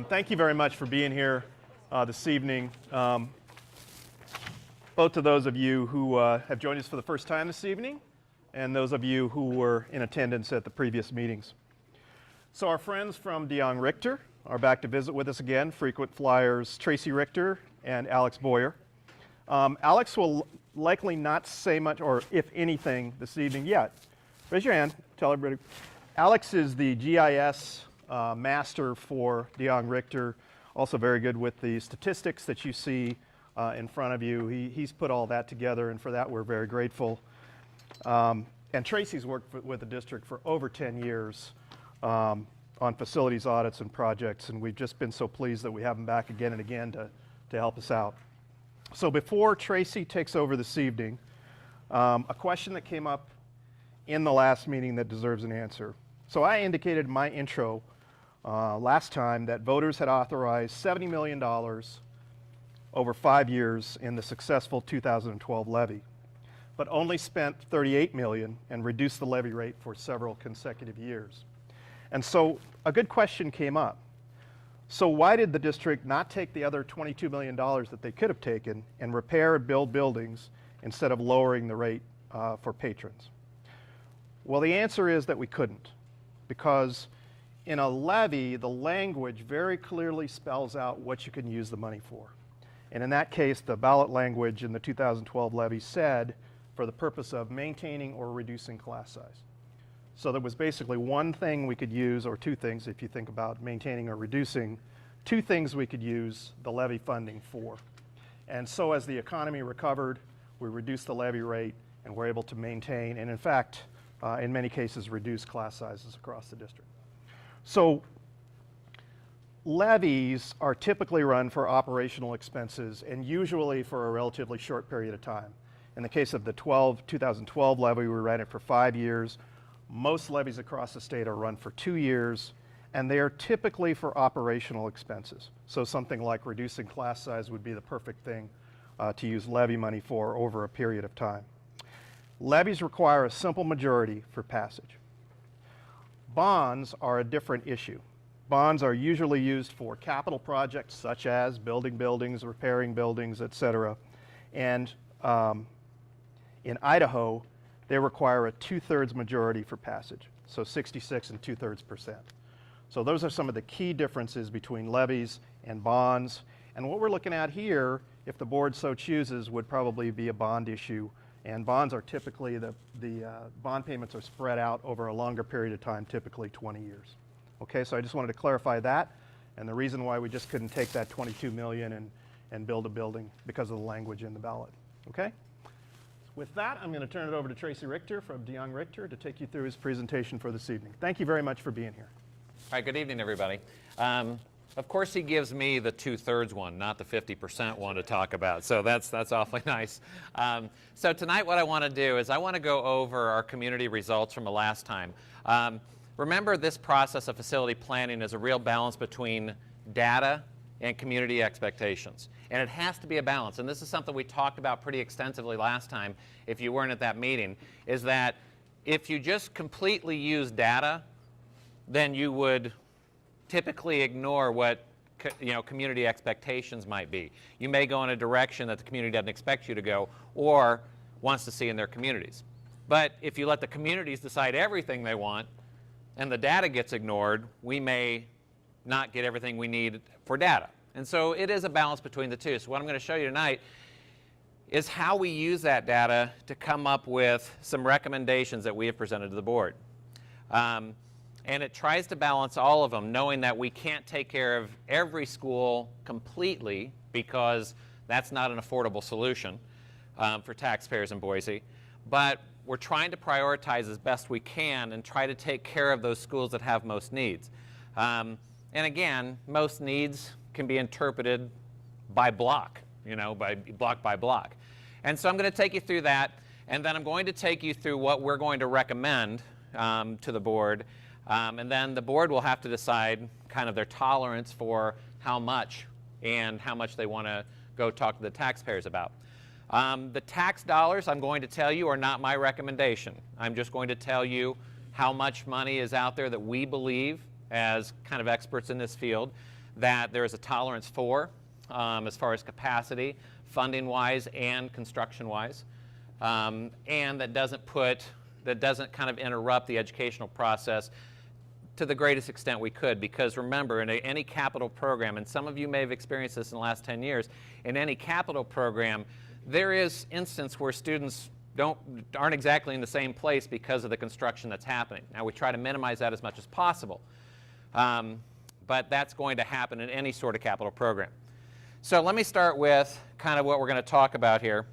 Thank you very much for being here this evening. Both to those of you who have joined us for the first time this evening and those of you who were in attendance at the previous meetings. So our friends from DeJong-Richter are back to visit with us again, frequent flyers Tracy Richter and Alex Boyer. Alex will likely not say much, or if anything, this evening yet. Raise your hand, tell everybody. Alex is the GIS master for DeJong-Richter, also very good with the statistics that you see in front of you. He's put all that together, and for that we're very grateful. And Tracy's worked with the district for over 10 years on facilities audits and projects, and we've just been so pleased that we have him back again and again to help us out. So before Tracy takes over this evening, a question that came up in the last meeting that deserves an answer. So I indicated in my intro last time that voters had authorized $70 million over 5 years in the successful 2012 levy, but only spent $38 million and reduced the levy rate for several consecutive years. And so a good question came up. So why did the district not take the other $22 million that they could have taken and repair and build buildings instead of lowering the rate for patrons? Well, the answer is that we couldn't, because in a levy, the language very clearly spells out what you can use the money for. And in that case, the ballot language in the 2012 levy said, for the purpose of maintaining or reducing class size. So there was basically one thing we could use, or two things if you think about maintaining or reducing, two things we could use the levy funding for. And so as the economy recovered, we reduced the levy rate and were able to maintain, and in fact, in many cases, reduce class sizes across the district. So levies are typically run for operational expenses and usually for a relatively short period of time. In the case of the 2012 levy, we ran it for 5 years. Most levies across the state are run for 2 years, and they are typically for operational expenses. So something like reducing class size would be the perfect thing to use levy money for over a period of time. Levies require a simple majority for passage. Bonds are a different issue. Bonds are usually used for capital projects such as building buildings, repairing buildings, etc. And in Idaho, they require a 2/3 majority for passage, so 66 2/3%. So those are some of the key differences between levies and bonds. And what we're looking at here, if the board so chooses, would probably be a bond issue. And bonds are typically, the bond payments are spread out over a longer period of time, typically 20 years. Okay, so I just wanted to clarify that, and the reason why we just couldn't take that $22 million and build a building because of the language in the ballot. Okay? With that, I'm going to turn it over to Tracy Richter from DeJong-Richter to take you through his presentation for this evening. Thank you very much for being here. All right, good evening, everybody. Of course, he gives me the 2/3 one, not the 50% one to talk about, so that's awfully nice. So tonight what I want to do is I want to go over our community results from the last time. Remember, this process of facility planning is a real balance between data and community expectations. And it has to be a balance, and this is something we talked about pretty extensively last time, if you weren't at that meeting, is that if you just completely use data, then you would typically ignore what community expectations might be. You may go in a direction that the community doesn't expect you to go or wants to see in their communities. But if you let the communities decide everything they want and the data gets ignored, we may not get everything we need for data. And so it is a balance between the two. So what I'm going to show you tonight is how we use that data to come up with some recommendations that we have presented to the board. And it tries to balance all of them, knowing that we can't take care of every school completely because that's not an affordable solution for taxpayers in Boise. But we're trying to prioritize as best we can and try to take care of those schools that have most needs. And again, most needs can be interpreted by block, by block. And so I'm going to take you through that, and then I'm going to take you through what we're going to recommend to the board. And then the board will have to decide kind of their tolerance for how much and how much they want to go talk to the taxpayers about. The tax dollars, I'm going to tell you, are not my recommendation. I'm just going to tell you how much money is out there that we believe, as kind of experts in this field, that there is a tolerance for as far as capacity, funding-wise and construction-wise, and that doesn't kind of interrupt the educational process to the greatest extent we could. Because remember, in any capital program, and some of you may have experienced this in the last 10 years, in any capital program, there is instance where students aren't exactly in the same place because of the construction that's happening. Now, we try to minimize that as much as possible, but that's going to happen in any sort of capital program. So let me start with kind of what we're going to talk about here.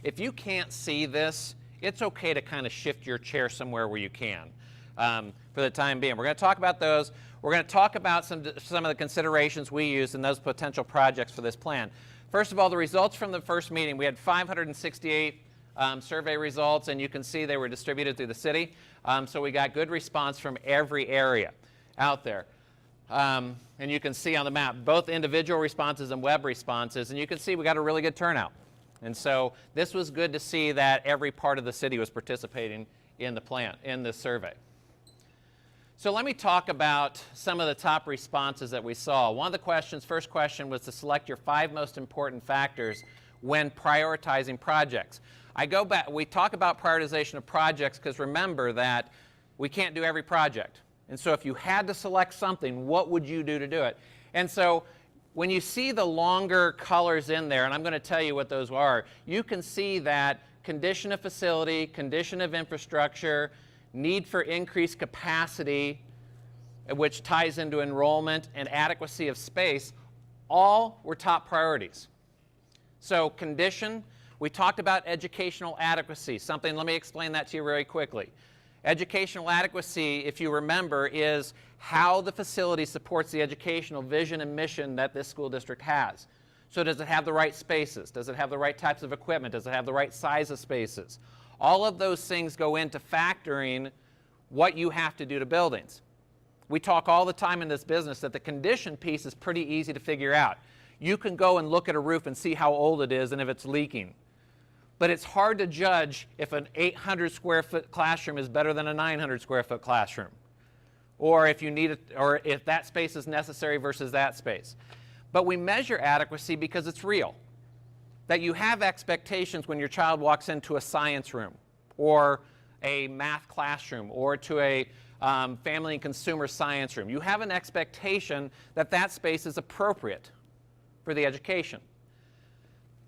If you can't see this, it's okay to kind of shift your chair somewhere where you can for the time being. We're going to talk about those. We're going to talk about some of the considerations we use in those potential projects for this plan. First of all, the results from the first meeting. We had 568 survey results, and you can see they were distributed through the city. So we got good response from every area out there. And you can see on the map both individual responses and web responses, and you can see we got a really good turnout. And so this was good to see that every part of the city was participating in the plan, in this survey. So let me talk about some of the top responses that we saw. One of the questions, first question, was to select your 5 most important factors when prioritizing projects. I go back, we talk about prioritization of projects because remember that we can't do every project. And so if you had to select something, what would you do to do it? And so when you see the longer colors in there, and I'm going to tell you what those are, you can see that condition of facility, condition of infrastructure, need for increased capacity, which ties into enrollment, and adequacy of space, all were top priorities. So condition, we talked about educational adequacy, something, let me explain that to you very quickly. Educational adequacy, if you remember, is how the facility supports the educational vision and mission that this school district has. So does it have the right spaces? Does it have the right types of equipment? Does it have the right size of spaces? All of those things go into factoring what you have to do to buildings. We talk all the time in this business that the condition piece is pretty easy to figure out. You can go and look at a roof and see how old it is and if it's leaking. But it's hard to judge if an 800 square foot classroom is better than a 900 square foot classroom, or if you need it, or if that space is necessary versus that space. But we measure adequacy because it's real. That you have expectations when your child walks into a science room or a math classroom or to a family and consumer science room. You have an expectation that that space is appropriate for the education.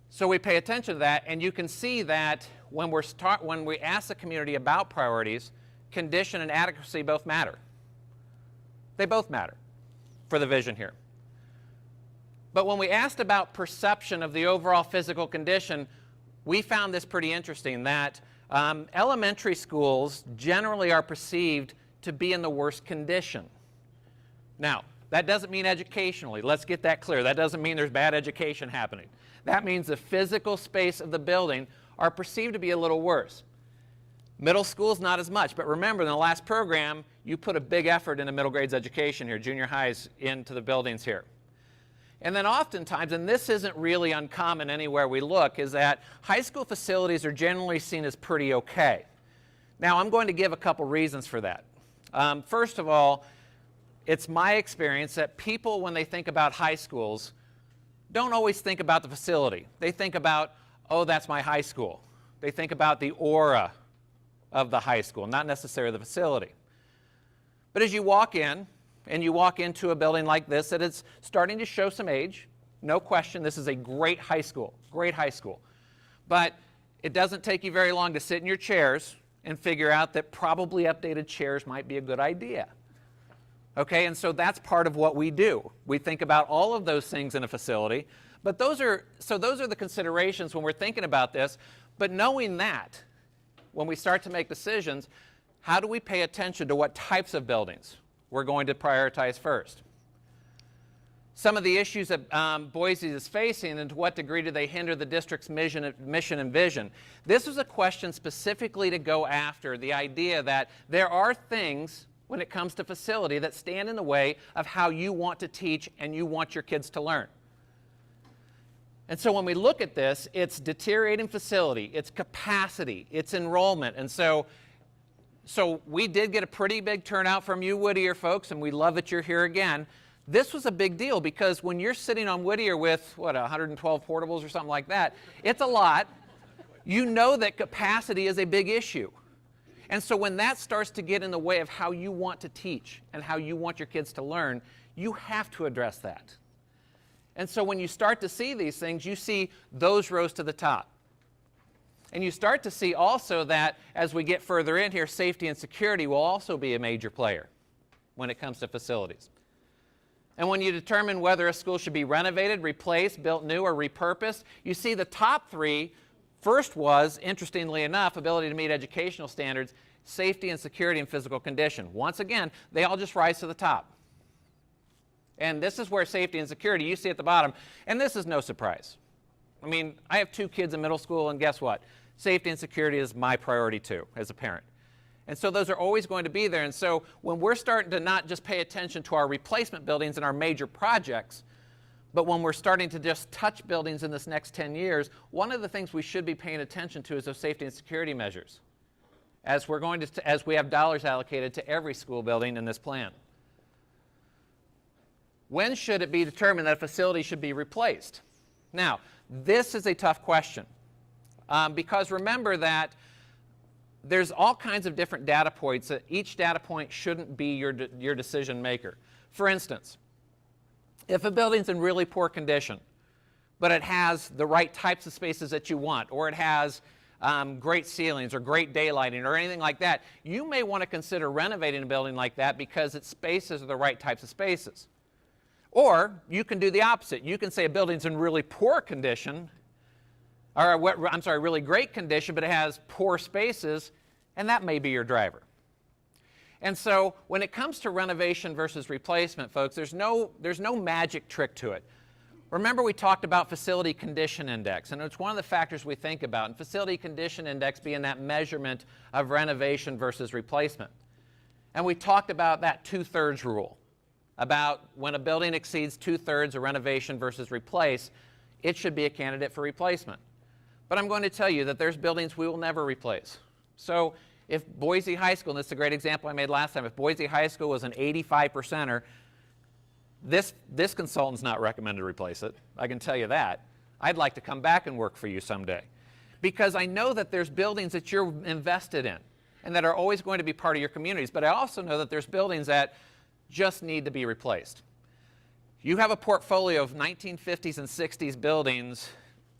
So we pay attention to that, and you can see that when we ask the community about priorities, condition and adequacy both matter. They both matter for the vision here. But when we asked about perception of the overall physical condition, we found this pretty interesting, that elementary schools generally are perceived to be in the worst condition. Now, that doesn't mean educationally. Let's get that clear. That doesn't mean there's bad education happening. That means the physical space of the building are perceived to be a little worse. Middle schools, not as much. But remember, in the last program, you put a big effort into middle grades education here, junior highs into the buildings here. And then oftentimes, and this isn't really uncommon anywhere we look, is that high school facilities are generally seen as pretty okay. Now, I'm going to give a couple reasons for that. First of all, it's my experience that people, when they think about high schools, don't always think about the facility. They think about, oh, that's my high school. They think about the aura of the high school, not necessarily the facility. But as you walk in, and you walk into a building like this that is starting to show some age, no question, this is a great high school, great high school. But it doesn't take you very long to sit in your chairs and figure out that probably updated chairs might be a good idea. Okay, and so that's part of what we do. We think about all of those things in a facility, but those are the considerations when we're thinking about this. But knowing that, when we start to make decisions, how do we pay attention to what types of buildings we're going to prioritize first? Some of the issues that Boise is facing, and to what degree do they hinder the district's mission and vision? This was a question specifically to go after the idea that there are things when it comes to facility that stand in the way of how you want to teach and you want your kids to learn. And so when we look at this, it's deteriorating facility, it's capacity, it's enrollment. And so we did get a pretty big turnout from you Whittier folks, and we love that you're here again. This was a big deal because when you're sitting on Whittier with, 112 portables or something like that, it's a lot. You know that capacity is a big issue. And so when that starts to get in the way of how you want to teach and how you want your kids to learn, you have to address that. And so when you start to see these things, you see those rows to the top. And you start to see also that as we get further in here, safety and security will also be a major player when it comes to facilities. And when you determine whether a school should be renovated, replaced, built new, or repurposed, you see the top three. First was, interestingly enough, ability to meet educational standards, safety and security, and physical condition. Once again, they all just rise to the top. And this is where safety and security, you see at the bottom, and this is no surprise. I mean, I have 2 kids in middle school, and guess what? Safety and security is my priority too, as a parent. And so those are always going to be there. And so when we're starting to not just pay attention to our replacement buildings and our major projects, but when we're starting to just touch buildings in this next 10 years, one of the things we should be paying attention to is those safety and security measures, as we have dollars allocated to every school building in this plan. When should it be determined that a facility should be replaced? Now, this is a tough question because remember that there's all kinds of different data points that each data point shouldn't be your decision maker. For instance, if a building's in really poor condition, but it has the right types of spaces that you want, or it has great ceilings or great daylighting or anything like that, you may want to consider renovating a building like that because its spaces are the right types of spaces. Or you can do the opposite. You can say a building's in really poor condition, or really great condition, but it has poor spaces, and that may be your driver. And so when it comes to renovation versus replacement, folks, there's no magic trick to it. Remember we talked about facility condition index, and it's one of the factors we think about, and facility condition index being that measurement of renovation versus replacement. And we talked about that 2/3 rule, about when a building exceeds 2/3 of renovation versus replace, it should be a candidate for replacement. But I'm going to tell you that there's buildings we will never replace. So if Boise High School, and this is a great example I made last time, if Boise High School was an 85%er, this consultant's not recommended to replace it. I can tell you that. I'd like to come back and work for you someday. Because I know that there's buildings that you're invested in and that are always going to be part of your communities, but I also know that there's buildings that just need to be replaced. You have a portfolio of 1950s and 60s buildings,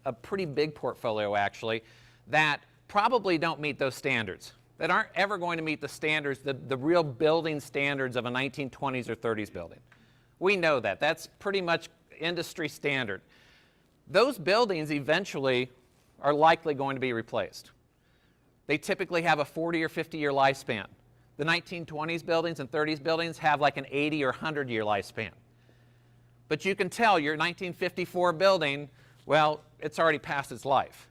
a pretty big portfolio actually, that probably don't meet those standards, that aren't ever going to meet the standards, the real building standards of a 1920s or 30s building. We know that. That's pretty much industry standard. Those buildings eventually are likely going to be replaced. They typically have a 40 or 50-year lifespan. The 1920s buildings and 30s buildings have like an 80 or 100-year lifespan. But you can tell your 1954 building, well, it's already past its life.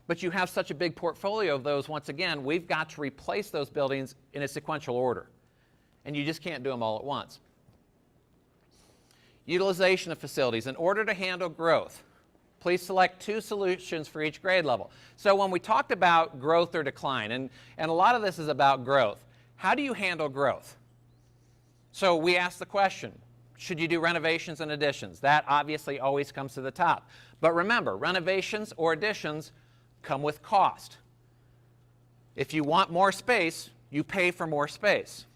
But you have such a big portfolio of those, once again, we've got to replace those buildings in a sequential order. And you just can't do them all at once. Utilization of facilities. In order to handle growth, please select 2 solutions for each grade level. So when we talked about growth or decline, and a lot of this is about growth, how do you handle growth? So we asked the question, should you do renovations and additions? That obviously always comes to the top. But remember, renovations or additions come with cost. If you want more space, you pay for more space.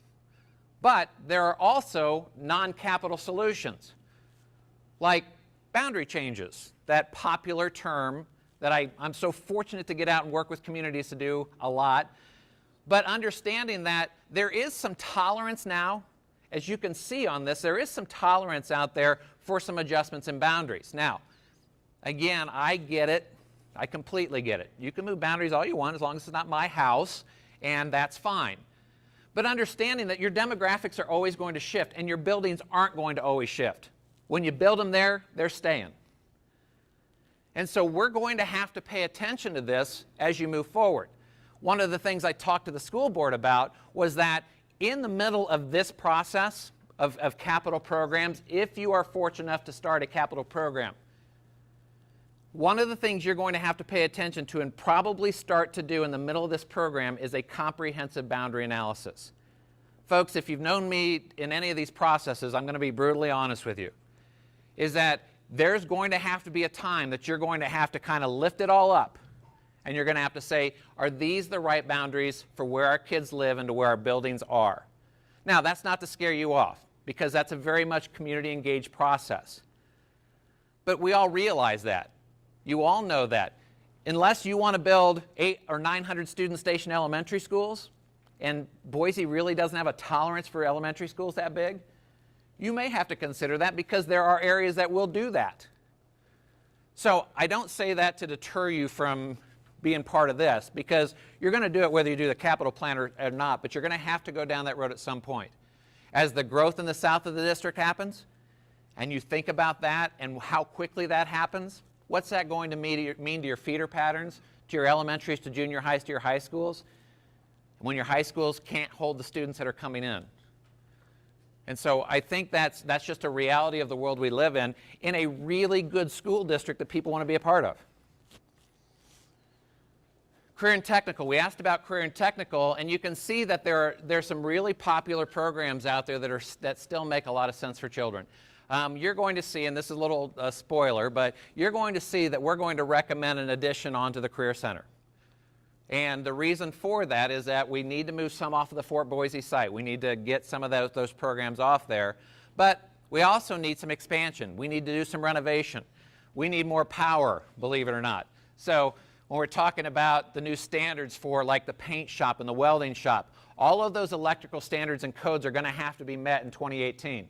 But there are also non-capital solutions, like boundary changes, that popular term that I'm so fortunate to get out and work with communities to do a lot. But understanding that there is some tolerance now, as you can see on this, there is some tolerance out there for some adjustments in boundaries. Now, again, I get it. I completely get it. You can move boundaries all you want as long as it's not my house, and that's fine. But understanding that your demographics are always going to shift, and your buildings aren't going to always shift. When you build them there, they're staying. And so we're going to have to pay attention to this as you move forward. One of the things I talked to the school board about was that in the middle of this process of capital programs, if you are fortunate enough to start a capital program, one of the things you're going to have to pay attention to and probably start to do in the middle of this program is a comprehensive boundary analysis. Folks, if you've known me in any of these processes, I'm going to be brutally honest with you, is that there's going to have to be a time that you're going to have to kind of lift it all up, and you're going to have to say, are these the right boundaries for where our kids live and to where our buildings are? Now, that's not to scare you off, because that's a very much community-engaged process. But we all realize that. You all know that. Unless you want to build 800 or 900 student station elementary schools, and Boise really doesn't have a tolerance for elementary schools that big, you may have to consider that, because there are areas that will do that. So I don't say that to deter you from being part of this, because you're going to do it whether you do the capital plan or not, but you're going to have to go down that road at some point. As the growth in the south of the district happens, and you think about that and how quickly that happens, what's that going to mean to your feeder patterns, to your elementaries, to junior highs, to your high schools, when your high schools can't hold the students that are coming in? And so I think that's just a reality of the world we live in a really good school district that people want to be a part of. Career and technical. We asked about career and technical, and you can see that there's some really popular programs out there that still make a lot of sense for children. You're going to see, and this is a little spoiler, but you're going to see that we're going to recommend an addition onto the Career Center. And the reason for that is that we need to move some off of the Fort Boise site. We need to get some of those programs off there. But we also need some expansion. We need to do some renovation. We need more power, believe it or not. So when we're talking about the new standards for like the paint shop and the welding shop, all of those electrical standards and codes are going to have to be met in 2018.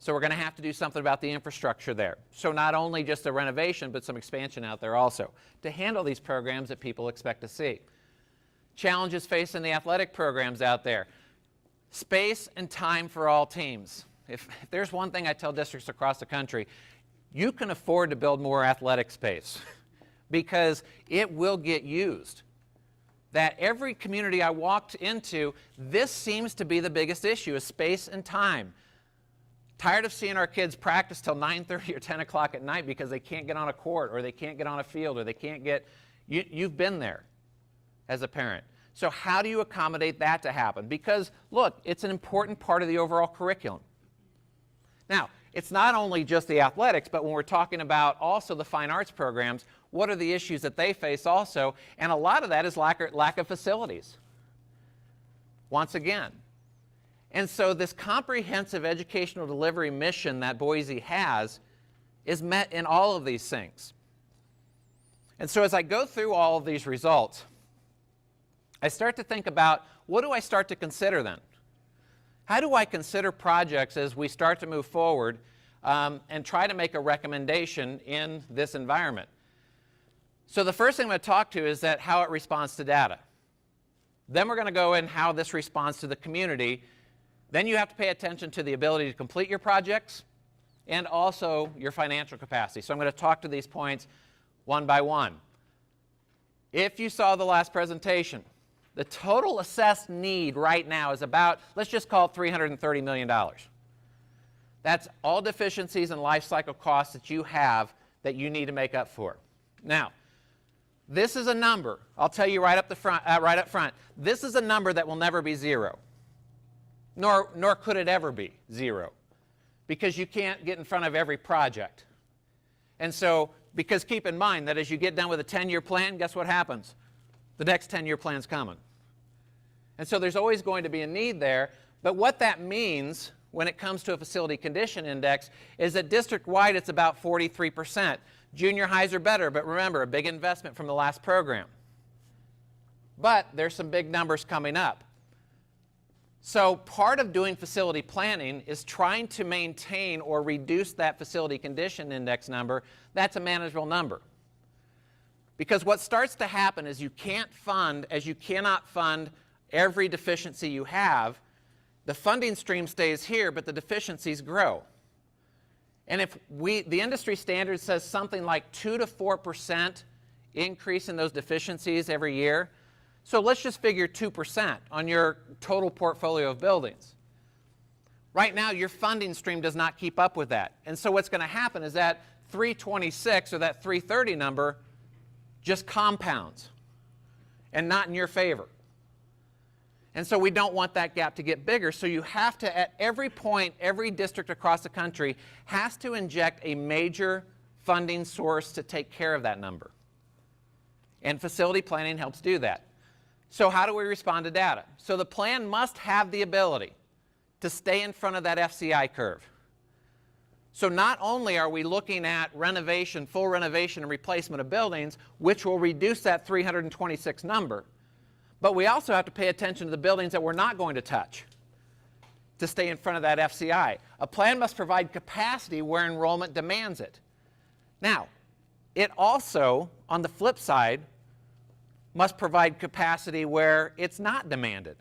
So we're going to have to do something about the infrastructure there. So not only just the renovation, but some expansion out there also to handle these programs that people expect to see. Challenges facing the athletic programs out there. Space and time for all teams. If there's one thing I tell districts across the country, you can afford to build more athletic space because it will get used. That every community I walked into, this seems to be the biggest issue, is space and time. Tired of seeing our kids practice till 9:30 or 10 o'clock at night because they can't get on a court or they can't get on a field or they can't get, you've been there as a parent. So how do you accommodate that to happen? Because look, it's an important part of the overall curriculum. Now, it's not only just the athletics, but when we're talking about also the fine arts programs, what are the issues that they face also? And a lot of that is lack of facilities, once again. And so this comprehensive educational delivery mission that Boise has is met in all of these things. And so as I go through all of these results, I start to think about, what do I start to consider then? How do I consider projects as we start to move forward and try to make a recommendation in this environment? So the first thing I'm going to talk to is that how it responds to data. Then we're going to go in how this responds to the community. Then you have to pay attention to the ability to complete your projects and also your financial capacity. So I'm going to talk to these points one by one. If you saw the last presentation, the total assessed need right now is about, let's just call it $330 million. That's all deficiencies and life cycle costs that you have that you need to make up for. Now, this is a number, I'll tell you right up front, this is a number that will never be zero. Nor could it ever be zero, because you can't get in front of every project. And so, because keep in mind that as you get done with a 10-year plan, guess what happens? The next 10-year plan's coming. And so there's always going to be a need there, but what that means when it comes to a facility condition index is that district-wide it's about 43%. Junior highs are better, but remember, a big investment from the last program. But there's some big numbers coming up. So part of doing facility planning is trying to maintain or reduce that facility condition index number. That's a manageable number. Because what starts to happen is you cannot fund every deficiency you have. The funding stream stays here, but the deficiencies grow. And if the industry standard says something like 2 to 4% increase in those deficiencies every year, so let's just figure 2% on your total portfolio of buildings. Right now, your funding stream does not keep up with that. And so what's going to happen is that 326 or that 330 number just compounds and not in your favor. And so we don't want that gap to get bigger. So you have to, at every point, every district across the country has to inject a major funding source to take care of that number. And facility planning helps do that. So how do we respond to data? So the plan must have the ability to stay in front of that FCI curve. So not only are we looking at renovation, full renovation and replacement of buildings, which will reduce that 326 number, but we also have to pay attention to the buildings that we're not going to touch to stay in front of that FCI. A plan must provide capacity where enrollment demands it. Now, it also, on the flip side, must provide capacity where it's not demanded.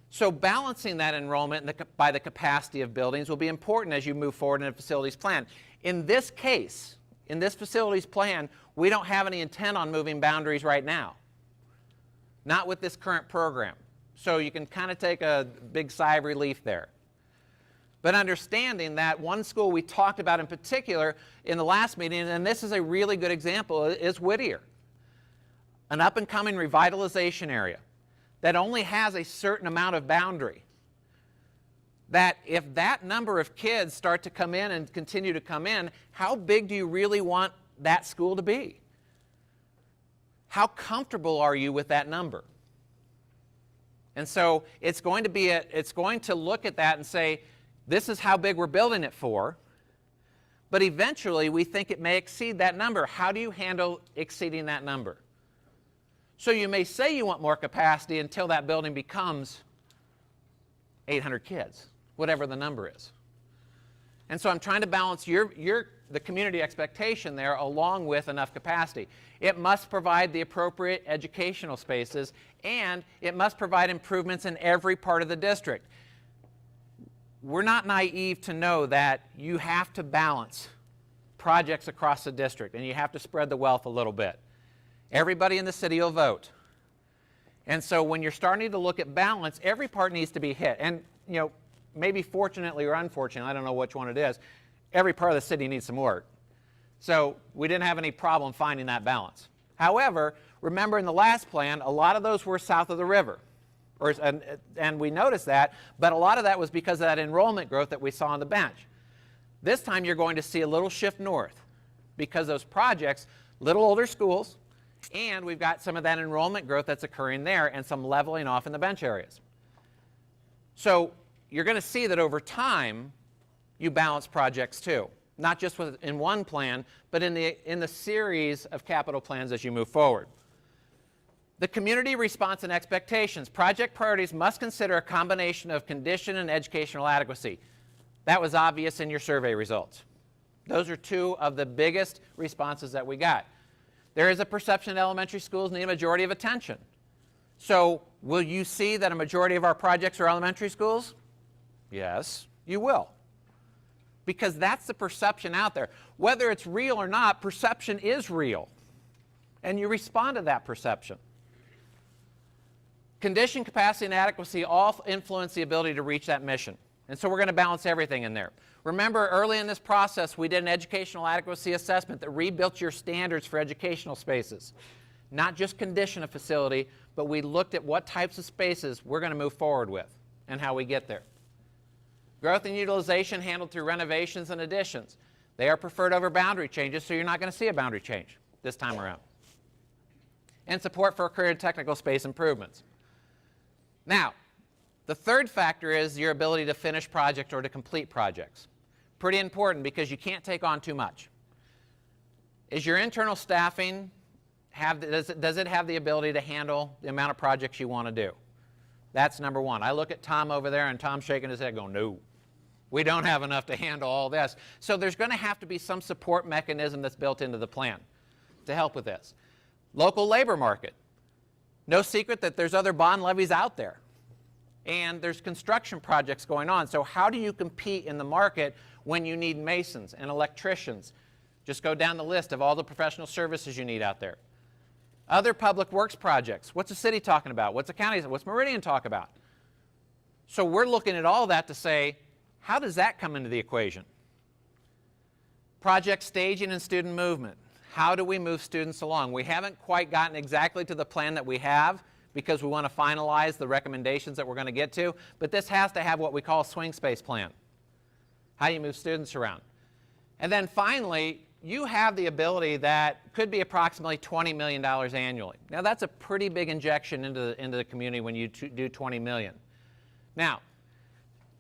So balancing that enrollment by the capacity of buildings will be important as you move forward in a facilities plan. In this case, in this facilities plan, we don't have any intent on moving boundaries right now. Not with this current program. So you can kind of take a big sigh of relief there. But understanding that one school we talked about in particular in the last meeting, and this is a really good example, is Whittier. An up-and-coming revitalization area that only has a certain amount of boundary. That if that number of kids start to come in and continue to come in, how big do you really want that school to be? How comfortable are you with that number? And so it's going to look at that and say, this is how big we're building it for, but eventually we think it may exceed that number. How do you handle exceeding that number? So you may say you want more capacity until that building becomes 800 kids, whatever the number is. And so I'm trying to balance the community expectation there along with enough capacity. It must provide the appropriate educational spaces, and it must provide improvements in every part of the district. We're not naive to know that you have to balance projects across the district, and you have to spread the wealth a little bit. Everybody in the city will vote. And so when you're starting to look at balance, every part needs to be hit. And, you know, maybe fortunately or unfortunately, I don't know which one it is, every part of the city needs some work. So we didn't have any problem finding that balance. However, remember in the last plan, a lot of those were south of the river. And we noticed that, but a lot of that was because of that enrollment growth that we saw on the bench. This time you're going to see a little shift north because those projects, little older schools, and we've got some of that enrollment growth that's occurring there and some leveling off in the bench areas. So you're going to see that over time you balance projects too, not just in one plan, but in the series of capital plans as you move forward. The community response and expectations. Project priorities must consider a combination of condition and educational adequacy. That was obvious in your survey results. Those are two of the biggest responses that we got. There is a perception that elementary schools need a majority of attention. So will you see that a majority of our projects are elementary schools? Yes, you will. Because that's the perception out there. Whether it's real or not, perception is real. And you respond to that perception. Condition, capacity, and adequacy all influence the ability to reach that mission. And so we're going to balance everything in there. Remember, early in this process, we did an educational adequacy assessment that rebuilt your standards for educational spaces. Not just condition a facility, but we looked at what types of spaces we're going to move forward with and how we get there. Growth and utilization handled through renovations and additions. They are preferred over boundary changes, so you're not going to see a boundary change this time around. And support for career and technical space improvements. Now, the third factor is your ability to finish projects or to complete projects. Pretty important because you can't take on too much. Is your internal staffing, does it have the ability to handle the amount of projects you want to do? That's number one. I look at Tom over there, and Tom's shaking his head going, no, we don't have enough to handle all this. So there's going to have to be some support mechanism that's built into the plan to help with this. Local labor market. No secret that there's other bond levies out there. And there's construction projects going on. So how do you compete in the market when you need masons and electricians? Just go down the list of all the professional services you need out there. Other public works projects. What's the city talking about? What's the county? What's Meridian talk about? So we're looking at all that to say, how does that come into the equation? Project staging and student movement. How do we move students along? We haven't quite gotten exactly to the plan that we have because we want to finalize the recommendations that we're going to get to. But this has to have what we call a swing space plan. How do you move students around? And then finally, you have the ability that could be approximately $20 million annually. Now, that's a pretty big injection into the community when you do $20 million. Now,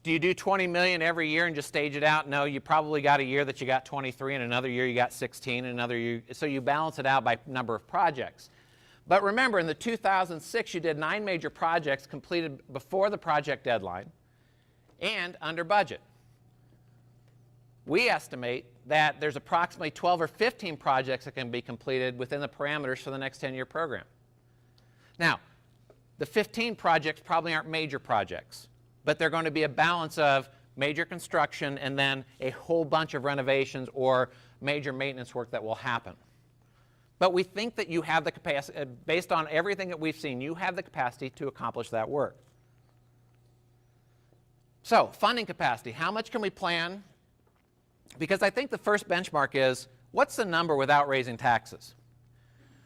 do you do $20 million every year and just stage it out? No, you probably got a year that you got 23, and another year you got 16, and another year, so you balance it out by number of projects. But remember, in the 2006, you did 9 major projects completed before the project deadline and under budget. We estimate that there's approximately 12 or 15 projects that can be completed within the parameters for the next 10-year program. Now, the 15 projects probably aren't major projects, but they're going to be a balance of major construction and then a whole bunch of renovations or major maintenance work that will happen. But we think that you have the capacity, based on everything that we've seen, you have the capacity to accomplish that work. So, funding capacity. How much can we plan? Because I think the first benchmark is, what's the number without raising taxes?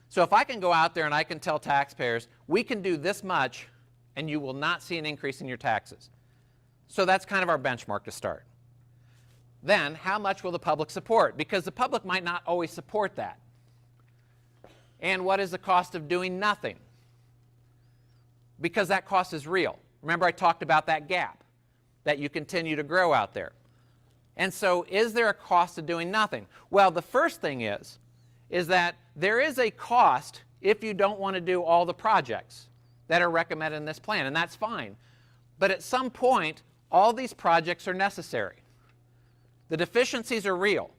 So if I can go out there and I can tell taxpayers, we can do this much and you will not see an increase in your taxes. So that's kind of our benchmark to start. Then, how much will the public support? Because the public might not always support that. And what is the cost of doing nothing? Because that cost is real. Remember I talked about that gap that you continue to grow out there. And so is there a cost of doing nothing? Well, the first thing is that there is a cost if you don't want to do all the projects that are recommended in this plan, and that's fine. But at some point, all these projects are necessary. The deficiencies are real.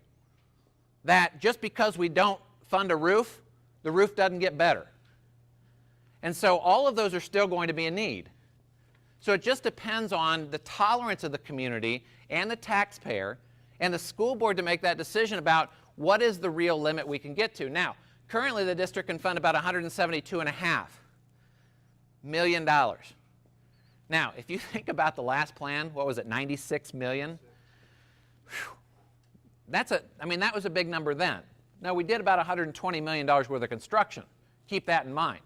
That just because we don't fund a roof, the roof doesn't get better. And so all of those are still going to be a need. So it just depends on the tolerance of the community and the taxpayer and the school board to make that decision about what is the real limit we can get to. Now, currently the district can fund about $172.5 million. Now, if you think about the last plan, what was it, 96 million? Whew. That was a big number then. Now, we did about $120 million worth of construction. Keep that in mind.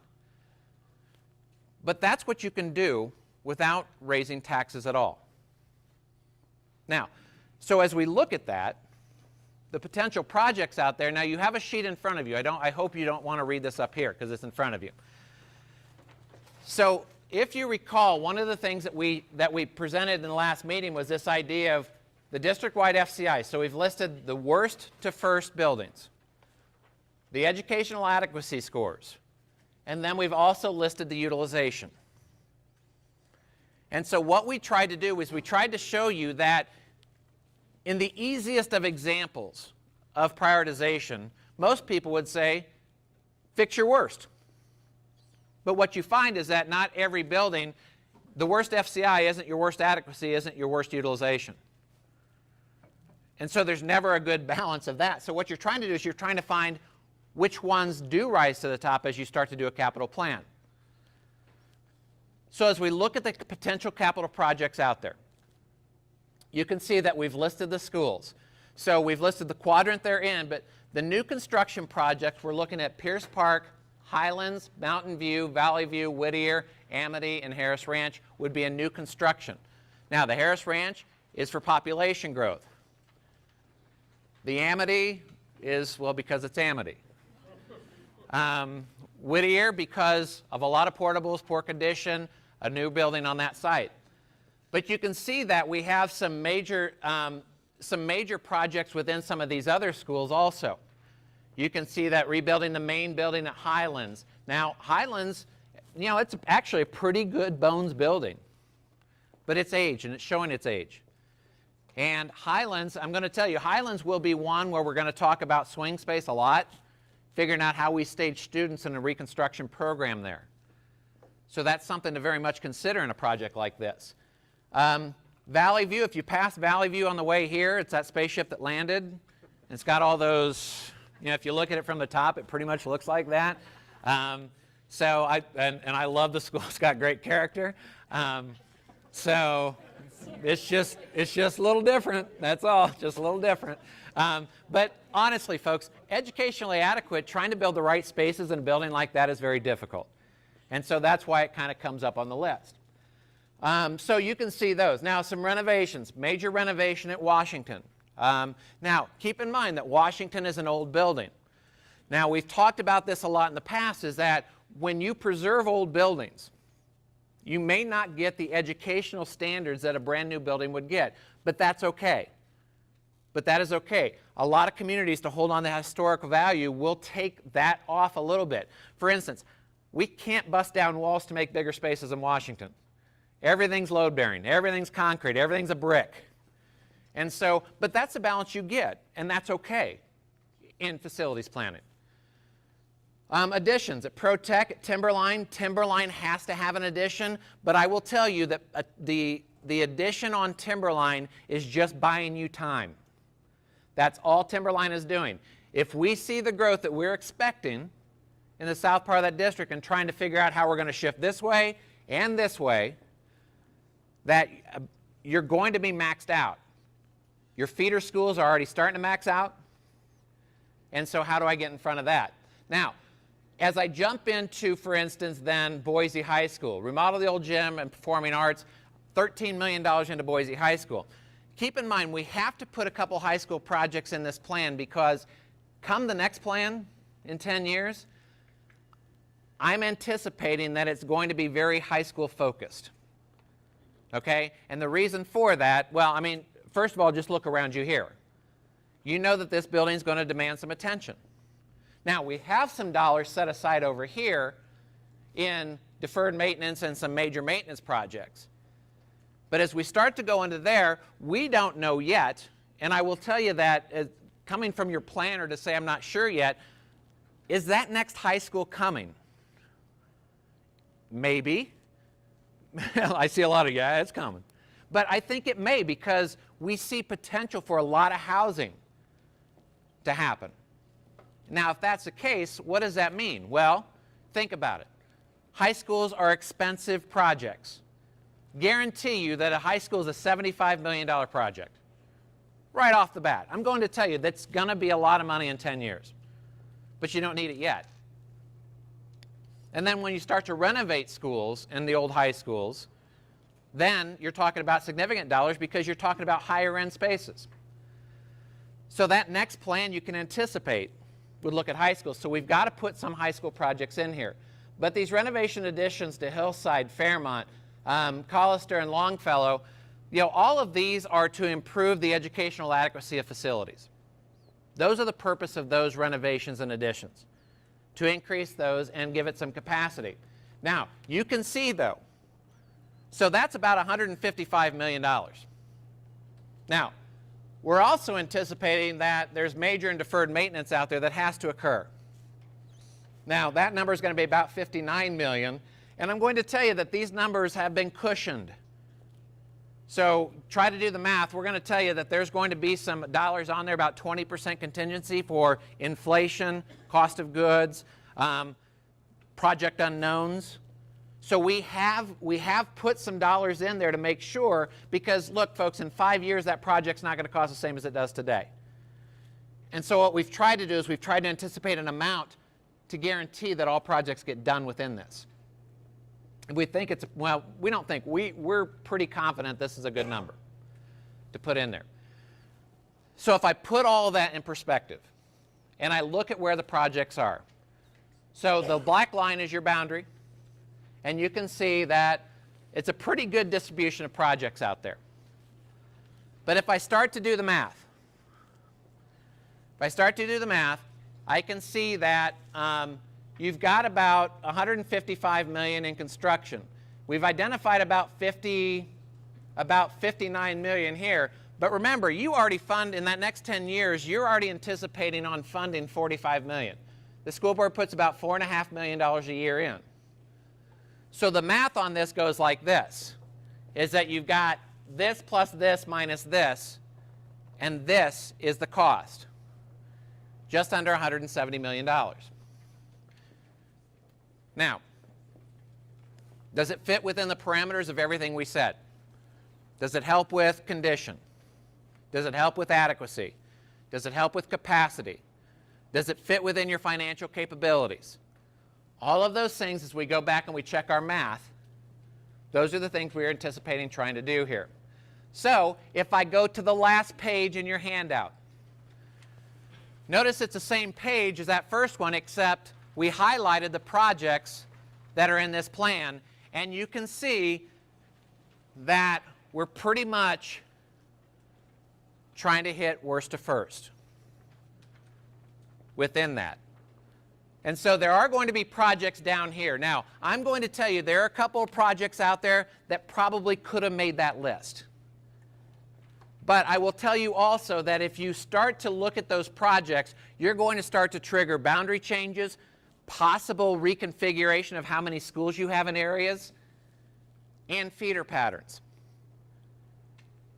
But that's what you can do without raising taxes at all. Now, so as we look at that, the potential projects out there, now you have a sheet in front of you. I hope you don't want to read this up here because it's in front of you. So if you recall, one of the things that we presented in the last meeting was this idea of the district-wide FCI. So we've listed the worst to first buildings, the educational adequacy scores, and then we've also listed the utilization. And so what we tried to do is we tried to show you that in the easiest of examples of prioritization, most people would say, fix your worst. But what you find is that not every building, the worst FCI isn't your worst adequacy, isn't your worst utilization. And so there's never a good balance of that. So what you're trying to do is you're trying to find which ones do rise to the top as you start to do a capital plan. So as we look at the potential capital projects out there, you can see that we've listed the schools. So we've listed the quadrant they're in, but the new construction projects, we're looking at Pierce Park, Highlands, Mountain View, Valley View, Whittier, Amity, and Harris Ranch would be a new construction. Now, the Harris Ranch is for population growth. The Amity is, well, because it's Amity. Whittier, because of a lot of portables, poor condition, a new building on that site. But you can see that we have some major projects within some of these other schools also. You can see that rebuilding the main building at Highlands. Now, Highlands, it's actually a pretty good bones building, but it's age, and it's showing its age. And Highlands, I'm going to tell you, Highlands will be one where we're going to talk about swing space a lot, figuring out how we stage students in a reconstruction program there. So that's something to very much consider in a project like this. Valley View, if you pass Valley View on the way here, it's that spaceship that landed. And it's got all those, if you look at it from the top, it pretty much looks like that. So I love the school. It's got great character. So it's just a little different. That's all, just a little different. But honestly, folks, educationally adequate, trying to build the right spaces in a building like that is very difficult. And so that's why it kind of comes up on the list. So you can see those. Now, some renovations. Major renovation at Washington. Now, keep in mind that Washington is an old building. Now, we've talked about this a lot in the past, is that when you preserve old buildings, you may not get the educational standards that a brand new building would get, but that's okay. But that is okay. A lot of communities, to hold on to historical value, will take that off a little bit. For instance, we can't bust down walls to make bigger spaces in Washington. Everything's load-bearing, everything's concrete, everything's a brick. And so, but that's the balance you get, and that's okay in facilities planning. Additions at ProTech, at Timberline. Timberline has to have an addition, but I will tell you that the addition on Timberline is just buying you time. That's all Timberline is doing. If we see the growth that we're expecting in the south part of that district and trying to figure out how we're going to shift this way and this way, that you're going to be maxed out. Your feeder schools are already starting to max out, and so how do I get in front of that? Now, as I jump into, for instance, then Boise High School, remodel the old gym and performing arts, $13 million into Boise High School. Keep in mind, we have to put a couple high school projects in this plan because come the next plan in 10 years, I'm anticipating that it's going to be very high school focused. Okay? And the reason for that, well, I mean, first of all, just look around you here. You know that this building is going to demand some attention. Now, we have some dollars set aside over here in deferred maintenance and some major maintenance projects. But as we start to go into there, we don't know yet, and I will tell you that coming from your planner to say I'm not sure yet, is that next high school coming? Maybe. I see a lot of, yeah, it's coming. But I think it may, because we see potential for a lot of housing to happen. Now, if that's the case, what does that mean? Well, think about it. High schools are expensive projects. Guarantee you that a high school is a $75 million project. Right off the bat. I'm going to tell you that's going to be a lot of money in 10 years. But you don't need it yet. And then when you start to renovate schools in the old high schools, then you're talking about significant dollars because you're talking about higher end spaces. So that next plan you can anticipate would look at high schools. So we've got to put some high school projects in here. But these renovation additions to Hillside, Fairmont, Collister, and Longfellow, you know, all of these are to improve the educational adequacy of facilities. Those are the purpose of those renovations and additions, to increase those and give it some capacity. Now, you can see, though, so that's about $155 million. Now, we're also anticipating that there's major and deferred maintenance out there that has to occur. Now, that number is going to be about $59 million, and I'm going to tell you that these numbers have been cushioned. So try to do the math. We're going to tell you that there's going to be some dollars on there, about 20% contingency for inflation, cost of goods, project unknowns. So we have put some dollars in there to make sure, because look, folks, in 5 years that project's not going to cost the same as it does today. And so what we've tried to do is we've tried to anticipate an amount to guarantee that all projects get done within this. We think it's, well, we don't think, we're pretty confident this is a good number to put in there. So if I put all that in perspective and I look at where the projects are, so the black line is your boundary, and you can see that it's a pretty good distribution of projects out there. But if I start to do the math, I can see that you've got about $155 million in construction. We've identified about 59 million here. But remember, you already fund, in that next 10 years, you're already anticipating on funding $45 million. The school board puts about $4.5 million a year in. So the math on this goes like this, is that you've got this plus this minus this, and this is the cost. Just under $170 million. Now, does it fit within the parameters of everything we said? Does it help with condition? Does it help with adequacy? Does it help with capacity? Does it fit within your financial capabilities? All of those things, as we go back and we check our math, those are the things we're anticipating trying to do here. So if I go to the last page in your handout, notice it's the same page as that first one, except we highlighted the projects that are in this plan, and you can see that we're pretty much trying to hit worst to first within that. And so there are going to be projects down here. Now, I'm going to tell you there are a couple of projects out there that probably could have made that list. But I will tell you also that if you start to look at those projects, you're going to start to trigger boundary changes, possible reconfiguration of how many schools you have in areas, and feeder patterns.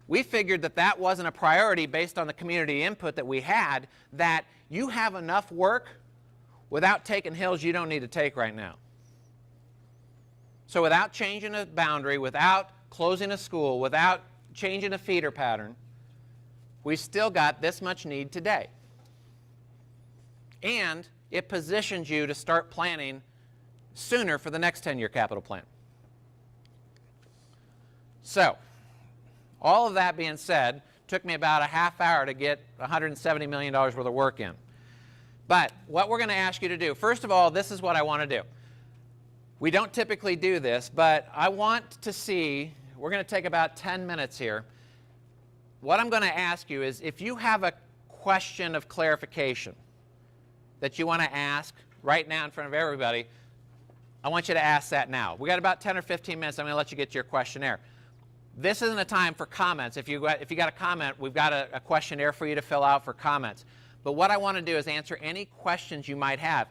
We figured that that wasn't a priority based on the community input that we had, that you have enough work without taking hills you don't need to take right now. So without changing a boundary, without closing a school, without changing a feeder pattern, we still got this much need today. And it positions you to start planning sooner for the next 10-year capital plan. So, all of that being said, took me about a half hour to get $170 million worth of work in. But what we're going to ask you to do, first of all, this is what I want to do. We don't typically do this, but I want to see, we're going to take about 10 minutes here. What I'm going to ask you is if you have a question of clarification that you want to ask right now in front of everybody, I want you to ask that now. We got about 10 or 15 minutes. I'm going to let you get to your questionnaire. This isn't a time for comments. If you got a comment, we've got a questionnaire for you to fill out for comments. But what I want to do is answer any questions you might have.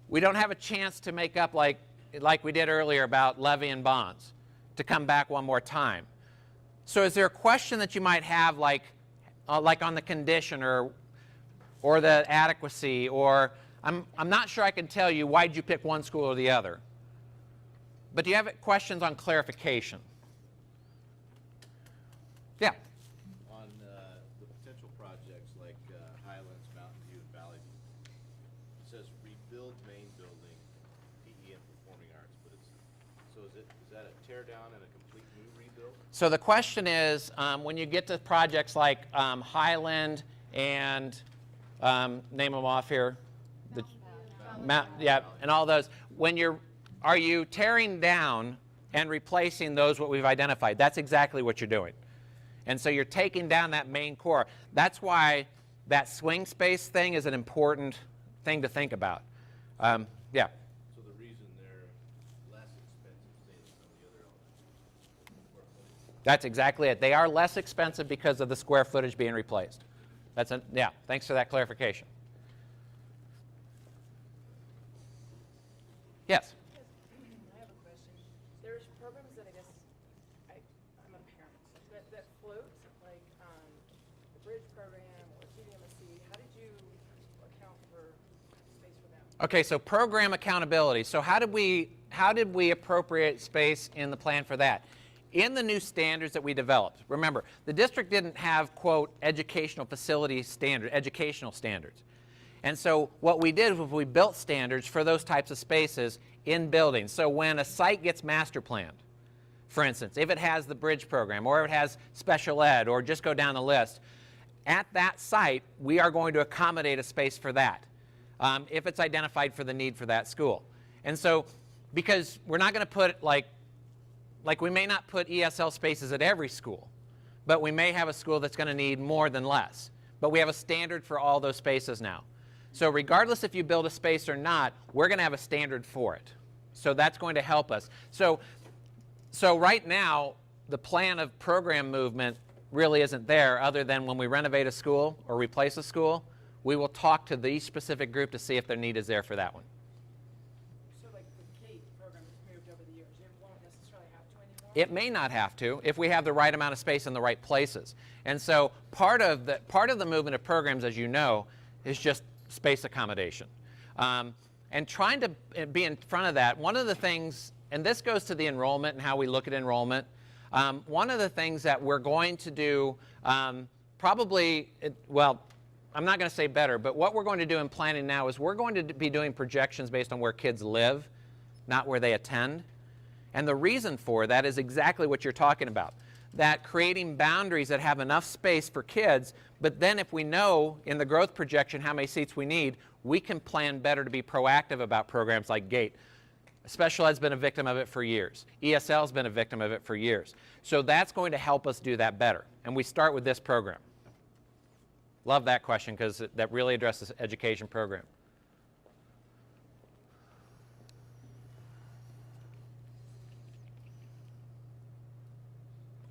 We don't have a chance to make up like we did earlier about levy and bonds, to come back one more time. So is there a question that you might have like on the condition or the adequacy, or I'm not sure I can tell you why did you pick one school or the other. But do you have questions on clarification? Yeah. On the potential projects like Highlands, Mountain View, and Valley View, it says rebuild main building, PE and performing arts, but is that a tear down and a complete new rebuild? So the question is, when you get to projects like Highland and name them off here, and all those, are you tearing down and replacing those what we've identified? That's exactly what you're doing. And so you're taking down that main core. That's why that swing space thing is an important thing to think about. Yeah. So the reason they're less expensive than some of the other elements. That's exactly it. They are less expensive because of the square footage being replaced. Yeah, thanks for that clarification. Yes? I have a question. There's programs that I guess I'm a parent that float, like the bridge program or TDMSC. How did you account for space for them? Okay, so program accountability. So how did we appropriate space in the plan for that? In the new standards that we developed, remember, the district didn't have, quote, educational facility standard, educational standards. And so what we did was we built standards for those types of spaces in buildings. So when a site gets master planned, for instance, if it has the bridge program or if it has special ed or just go down the list, at that site we are going to accommodate a space for that if it's identified for the need for that school. And so because we're not going to put like we may not put ESL spaces at every school, but we may have a school that's going to need more than less. But we have a standard for all those spaces now. So regardless if you build a space or not, we're going to have a standard for it. So that's going to help us. So right now, the plan of program movement really isn't there, other than when we renovate a school or replace a school, we will talk to the specific group to see if their need is there for that one. So like the K program has moved over the years. It won't necessarily have to anymore? It may not have to if we have the right amount of space in the right places. And so part of the movement of programs, as you know, is just space accommodation. And trying to be in front of that, one of the things, and this goes to the enrollment and how we look at enrollment, one of the things that we're going to do I'm not going to say better, but what we're going to do in planning now is we're going to be doing projections based on where kids live, not where they attend. And the reason for that is exactly what you're talking about, that creating boundaries that have enough space for kids, but then if we know in the growth projection how many seats we need, we can plan better to be proactive about programs like GATE. Special Ed's been a victim of it for years. ESL's been a victim of it for years. So that's going to help us do that better. And we start with this program. Love that question because that really addresses education program.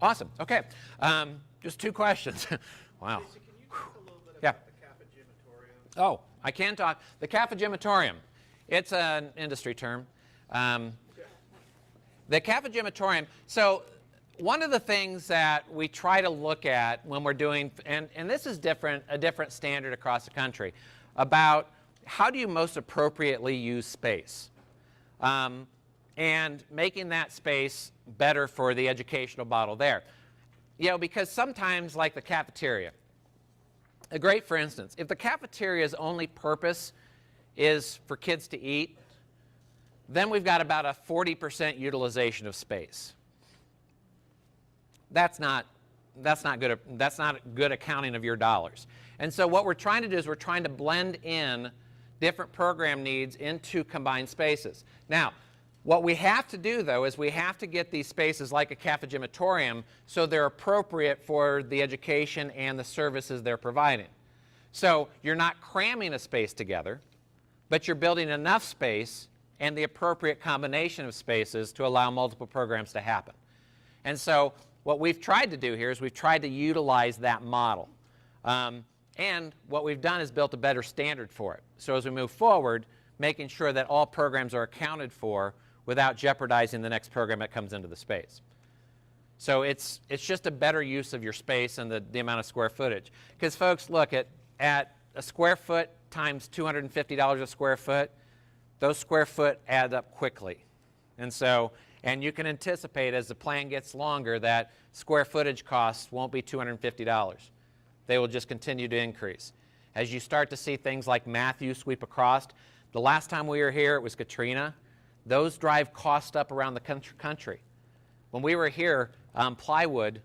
Awesome. Okay. Just 2 questions. Wow. Tracy, can you talk a little bit Yeah. about the Kappa Gymatorium? Oh, I can talk. The Kappa Gymatorium. It's an industry term. The Kappa Gymatorium. So one of the things that we try to look at when we're doing, and this is a different standard across the country, about how do you most appropriately use space, and making that space better for the educational model there. You know, because sometimes, like the cafeteria, a great for instance, if the cafeteria's only purpose is for kids to eat, then we've got about a 40% utilization of space. That's not good accounting of your dollars. And so what we're trying to do is we're trying to blend in different program needs into combined spaces. Now, what we have to do, though, is we have to get these spaces like a Kappa Gymatorium so they're appropriate for the education and the services they're providing. So you're not cramming a space together, but you're building enough space and the appropriate combination of spaces to allow multiple programs to happen. And so what we've tried to do here is we've tried to utilize that model. And what we've done is built a better standard for it. So as we move forward, making sure that all programs are accounted for without jeopardizing the next program that comes into the space. So it's just a better use of your space and the amount of square footage. Because folks, look, at a square foot times $250 a square foot, those square foot add up quickly. And so, and you can anticipate as the plan gets longer that square footage costs won't be $250. They will just continue to increase. As you start to see things like Matthew sweep across, the last time we were here, it was Katrina. Those drive cost up around the country. When we were here, plywood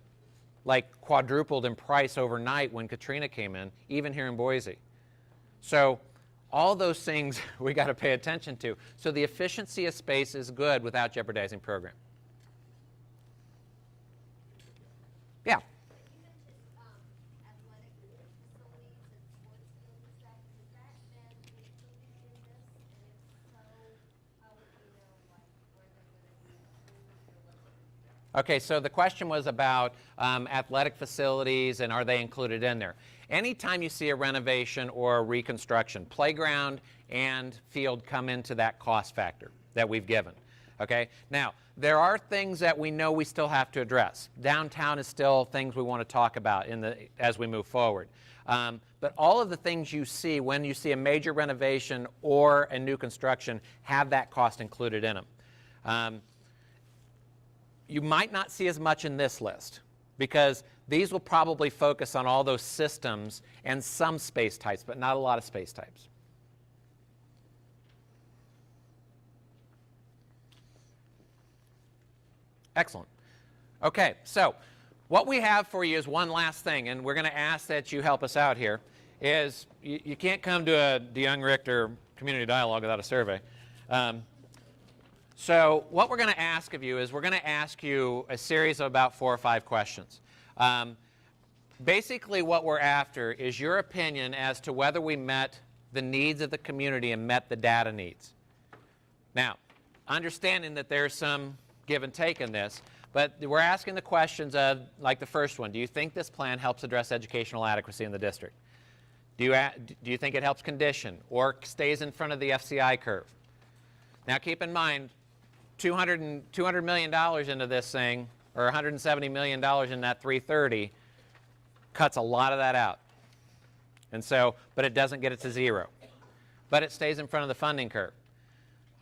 like quadrupled in price overnight when Katrina came in, even here in Boise. So all those things we got to pay attention to. So the efficiency of space is good without jeopardizing program. Yeah. Okay, so the question was about athletic facilities and are they included in there. Anytime you see a renovation or a reconstruction, playground and field come into that cost factor that we've given. Okay, now there are things that we know we still have to address. Downtown is still things we want to talk about as we move forward. But all of the things you see when you see a major renovation or a new construction have that cost included in them. You might not see as much in this list because these will probably focus on all those systems and some space types, but not a lot of space types. Excellent. Okay, so what we have for you is one last thing, and we're going to ask that you help us out here, is you can't come to a DeJong-Richter community dialogue without a survey. So what we're going to ask of you is we're going to ask you a series of about 4 or 5 questions. Basically what we're after is your opinion as to whether we met the needs of the community and met the data needs. Now, understanding that there's some give and take in this, but we're asking the questions of, like the first one, do you think this plan helps address educational adequacy in the district? Do you think it helps condition or stays in front of the FCI curve? Now keep in mind, $200 million into this thing, or $170 million in that 330, cuts a lot of that out. And so, but it doesn't get it to 0. But it stays in front of the funding curve.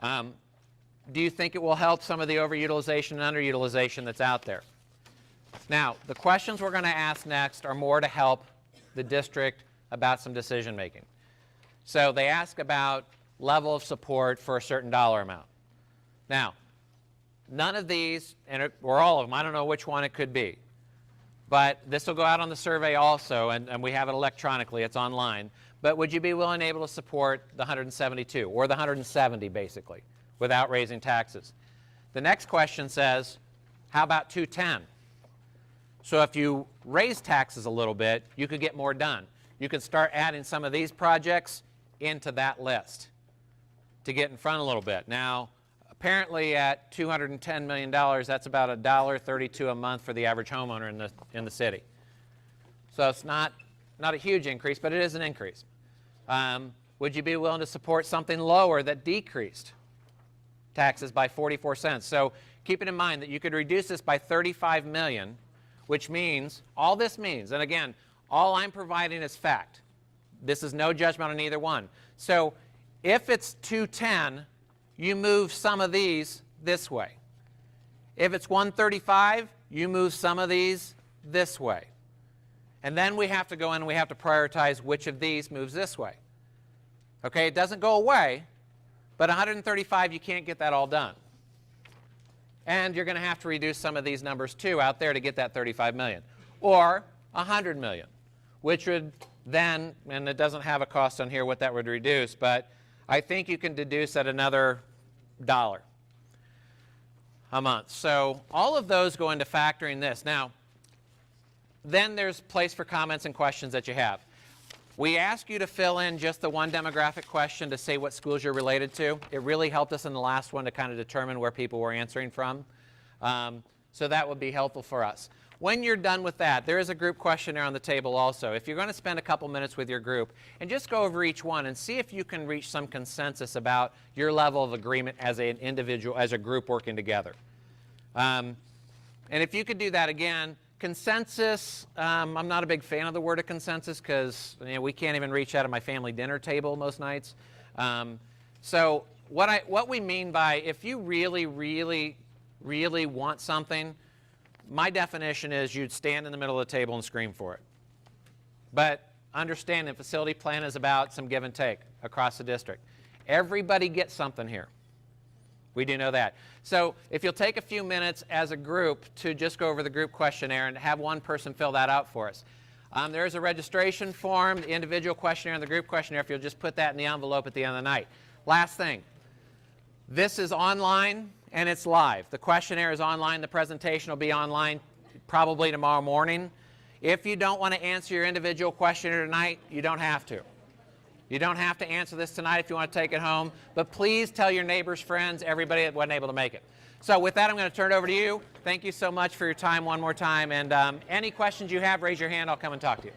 Do you think it will help some of the overutilization and underutilization that's out there? Now, the questions we're going to ask next are more to help the district about some decision making. So they ask about level of support for a certain dollar amount. Now, none of these, or all of them, I don't know which one it could be, but this will go out on the survey also, and we have it electronically, it's online. But would you be willing and able to support the 172, or the 170 basically, without raising taxes? The next question says, how about 210? So if you raise taxes a little bit, you could get more done. You could start adding some of these projects into that list to get in front a little bit. Now, apparently at $210 million, that's about $1.32 a month for the average homeowner in the city. So it's not a huge increase, but it is an increase. Would you be willing to support something lower that decreased taxes by 44 cents? So keep it in mind that you could reduce this by 35 million, which means, all this means, and again, all I'm providing is fact. This is no judgment on either one. So if it's 210, you move some of these this way. If it's 135, you move some of these this way. And then we have to go in and we have to prioritize which of these moves this way. Okay, it doesn't go away, but 135, you can't get that all done. And you're going to have to reduce some of these numbers too out there to get that 35 million. Or 100 million, which would then, and it doesn't have a cost on here what that would reduce, but I think you can deduce at another $1 a month. So all of those go into factoring this. Now, then there's place for comments and questions that you have. We ask you to fill in just the one demographic question to say what schools you're related to. It really helped us in the last one to kind of determine where people were answering from. So that would be helpful for us. When you're done with that, there is a group questionnaire on the table also. If you're going to spend a couple minutes with your group and just go over each one and see if you can reach some consensus about your level of agreement as an individual, as a group working together. And if you could do that again, consensus, I'm not a big fan of the word of consensus because we can't even reach out at my family dinner table most nights. So what we mean by if you really, really, really want something, my definition is you'd stand in the middle of the table and scream for it. But understand the facility plan is about some give and take across the district. Everybody gets something here. We do know that. So if you'll take a few minutes as a group to just go over the group questionnaire and have one person fill that out for us. There's a registration form, the individual questionnaire and the group questionnaire, if you'll just put that in the envelope at the end of the night. Last thing, this is online and it's live. The questionnaire is online, the presentation will be online probably tomorrow morning. If you don't want to answer your individual questionnaire tonight, you don't have to. You don't have to answer this tonight if you want to take it home, but please tell your neighbors, friends, everybody that wasn't able to make it. So with that, I'm going to turn it over to you. Thank you so much for your time one more time, and any questions you have, raise your hand. I'll come and talk to you.